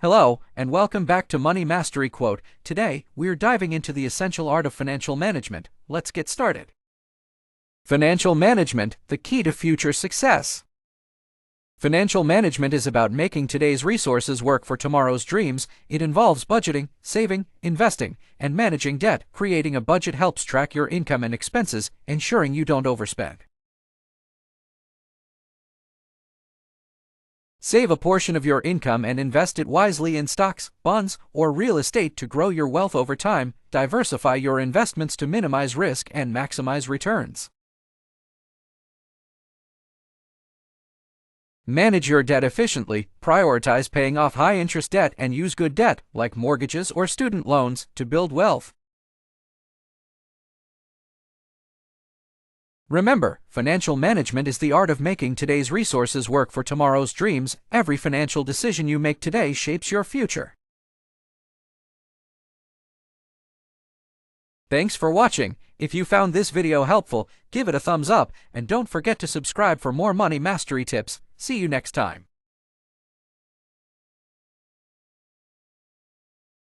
Hello, and welcome back to Money Mastery Quote. Today, we're diving into the essential art of financial management. Let's get started. Financial management, the key to future success. Financial management is about making today's resources work for tomorrow's dreams. It involves budgeting, saving, investing, and managing debt. Creating a budget helps track your income and expenses, ensuring you don't overspend. Save a portion of your income and invest it wisely in stocks, bonds, or real estate to grow your wealth over time. Diversify your investments to minimize risk and maximize returns. Manage your debt efficiently. Prioritize paying off high-interest debt and use good debt, like mortgages or student loans, to build wealth. Remember, financial management is the art of making today's resources work for tomorrow's dreams. Every financial decision you make today shapes your future. Thanks for watching. If you found this video helpful, give it a thumbs up and don't forget to subscribe for more money mastery tips. See you next time.